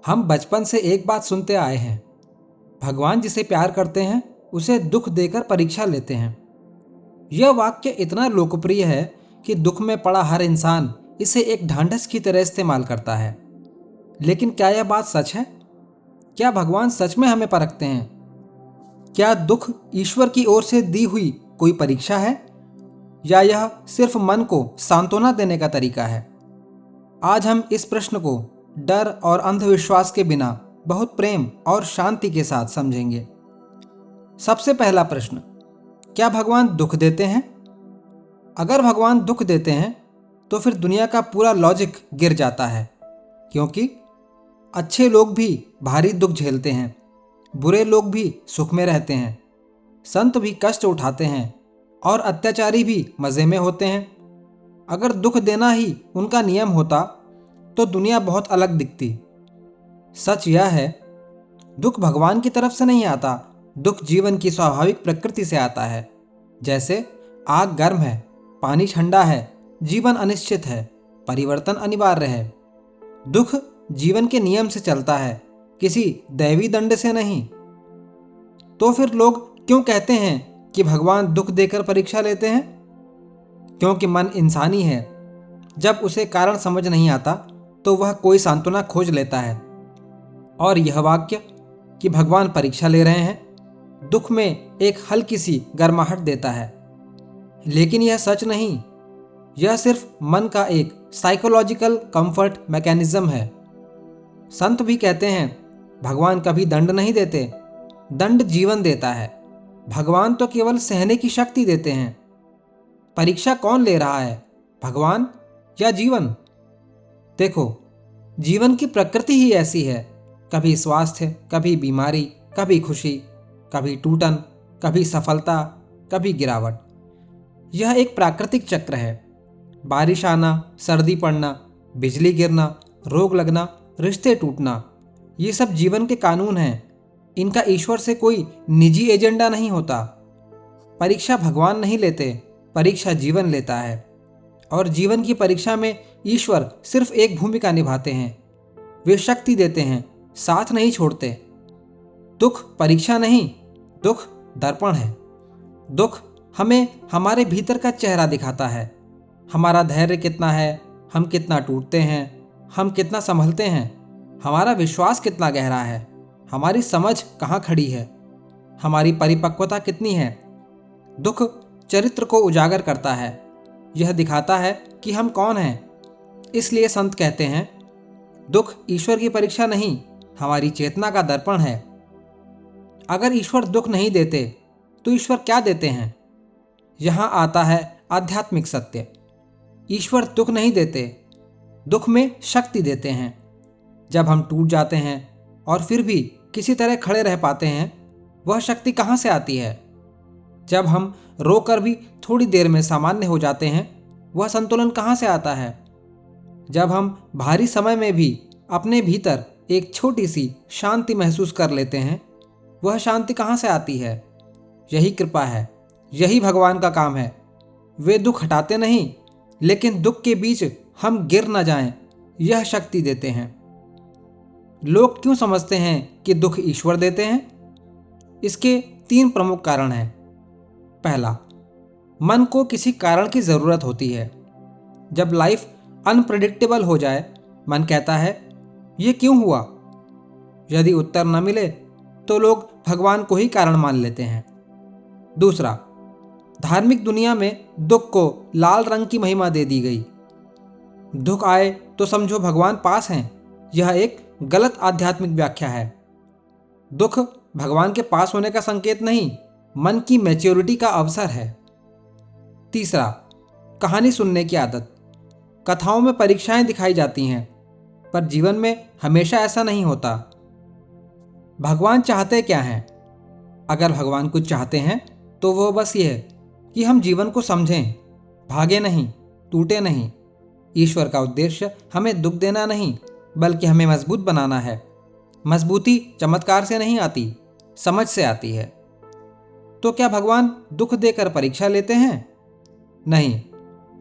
हम बचपन से एक बात सुनते आए हैं, भगवान जिसे प्यार करते हैं उसे दुख देकर परीक्षा लेते हैं। यह वाक्य इतना लोकप्रिय है कि दुख में पड़ा हर इंसान इसे एक ढांढस की तरह इस्तेमाल करता है। लेकिन क्या यह बात सच है? क्या भगवान सच में हमें परखते हैं? क्या दुख ईश्वर की ओर से दी हुई कोई परीक्षा है, या यह सिर्फ मन को सांत्वना देने का तरीका है? आज हम इस प्रश्न को डर और अंधविश्वास के बिना बहुत प्रेम और शांति के साथ समझेंगे। सबसे पहला प्रश्न, क्या भगवान दुख देते हैं? अगर भगवान दुख देते हैं तो फिर दुनिया का पूरा लॉजिक गिर जाता है, क्योंकि अच्छे लोग भी भारी दुख झेलते हैं, बुरे लोग भी सुख में रहते हैं, संत भी कष्ट उठाते हैं और अत्याचारी भी मज़े में होते हैं। अगर दुख देना ही उनका नियम होता तो दुनिया बहुत अलग दिखती। सच यह है, दुख भगवान की तरफ से नहीं आता, दुख जीवन की स्वाभाविक प्रकृति से आता है। जैसे आग गर्म है, पानी ठंडा है, जीवन अनिश्चित है, परिवर्तन अनिवार्य है। दुख जीवन के नियम से चलता है, किसी दैवी दंड से नहीं। तो फिर लोग क्यों कहते हैं कि भगवान दुख देकर परीक्षा लेते हैं? क्योंकि मन इंसानी है। जब उसे कारण समझ नहीं आता तो वह कोई सांत्वना खोज लेता है। और यह वाक्य कि भगवान परीक्षा ले रहे हैं, दुख में एक हल्की सी गर्माहट देता है। लेकिन यह सच नहीं, यह सिर्फ मन का एक साइकोलॉजिकल कंफर्ट मैकेनिज्म है। संत भी कहते हैं, भगवान कभी दंड नहीं देते, दंड जीवन देता है। भगवान तो केवल सहने की शक्ति देते हैं। परीक्षा कौन ले रहा है, भगवान या जीवन? देखो, जीवन की प्रकृति ही ऐसी है, कभी स्वास्थ्य, कभी बीमारी, कभी खुशी, कभी टूटन, कभी सफलता, कभी गिरावट। यह एक प्राकृतिक चक्र है। बारिश आना, सर्दी पड़ना, बिजली गिरना, रोग लगना, रिश्ते टूटना, ये सब जीवन के कानून हैं। इनका ईश्वर से कोई निजी एजेंडा नहीं होता। परीक्षा भगवान नहीं लेते, परीक्षा जीवन लेता है। और जीवन की परीक्षा में ईश्वर सिर्फ एक भूमिका निभाते हैं, वे शक्ति देते हैं, साथ नहीं छोड़ते। दुख परीक्षा नहीं, दुख दर्पण है। दुख हमें हमारे भीतर का चेहरा दिखाता है। हमारा धैर्य कितना है, हम कितना टूटते हैं, हम कितना संभलते हैं, हमारा विश्वास कितना गहरा है, हमारी समझ कहाँ खड़ी है, हमारी परिपक्वता कितनी है। दुख चरित्र को उजागर करता है, यह दिखाता है कि हम कौन हैं। इसलिए संत कहते हैं, दुख ईश्वर की परीक्षा नहीं, हमारी चेतना का दर्पण है। अगर ईश्वर दुख नहीं देते तो ईश्वर क्या देते हैं? यहाँ आता है आध्यात्मिक सत्य। ईश्वर दुख नहीं देते, दुख में शक्ति देते हैं। जब हम टूट जाते हैं और फिर भी किसी तरह खड़े रह पाते हैं, वह शक्ति कहाँ से आती है? जब हम रोकर भी थोड़ी देर में सामान्य हो जाते हैं, वह संतुलन कहाँ से आता है? जब हम भारी समय में भी अपने भीतर एक छोटी सी शांति महसूस कर लेते हैं, वह शांति कहाँ से आती है? यही कृपा है, यही भगवान का काम है। वे दुख हटाते नहीं, लेकिन दुख के बीच हम गिर न जाएं, यह शक्ति देते हैं। लोग क्यों समझते हैं कि दुख ईश्वर देते हैं? इसके 3 प्रमुख कारण हैं। पहला, मन को किसी कारण की ज़रूरत होती है। जब लाइफ अनप्रेडिक्टेबल हो जाए, मन कहता है, ये क्यों हुआ? यदि उत्तर न मिले तो लोग भगवान को ही कारण मान लेते हैं। दूसरा, धार्मिक दुनिया में दुख को लाल रंग की महिमा दे दी गई। दुख आए तो समझो भगवान पास हैं, यह एक गलत आध्यात्मिक व्याख्या है। दुख भगवान के पास होने का संकेत नहीं, मन की मैच्योरिटी का अवसर है। तीसरा, कहानी सुनने की आदत। कथाओं में परीक्षाएं दिखाई जाती हैं, पर जीवन में हमेशा ऐसा नहीं होता। भगवान चाहते क्या हैं? अगर भगवान कुछ चाहते हैं तो वो बस ये है कि हम जीवन को समझें, भागे नहीं, टूटे नहीं। ईश्वर का उद्देश्य हमें दुख देना नहीं, बल्कि हमें मजबूत बनाना है। मजबूती चमत्कार से नहीं आती, समझ से आती है। तो क्या भगवान दुख देकर परीक्षा लेते हैं? नहीं,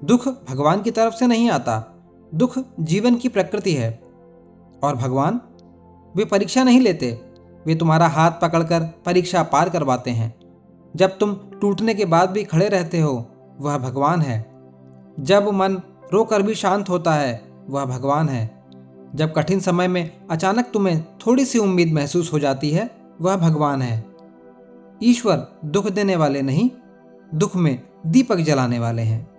दुख भगवान की तरफ से नहीं आता, दुख जीवन की प्रकृति है। और भगवान वे परीक्षा नहीं लेते, वे तुम्हारा हाथ पकड़कर परीक्षा पार करवाते हैं। जब तुम टूटने के बाद भी खड़े रहते हो, वह भगवान है। जब मन रोकर भी शांत होता है, वह भगवान है। जब कठिन समय में अचानक तुम्हें थोड़ी सी उम्मीद महसूस हो जाती है, वह भगवान है। ईश्वर दुख देने वाले नहीं, दुख में दीपक जलाने वाले हैं।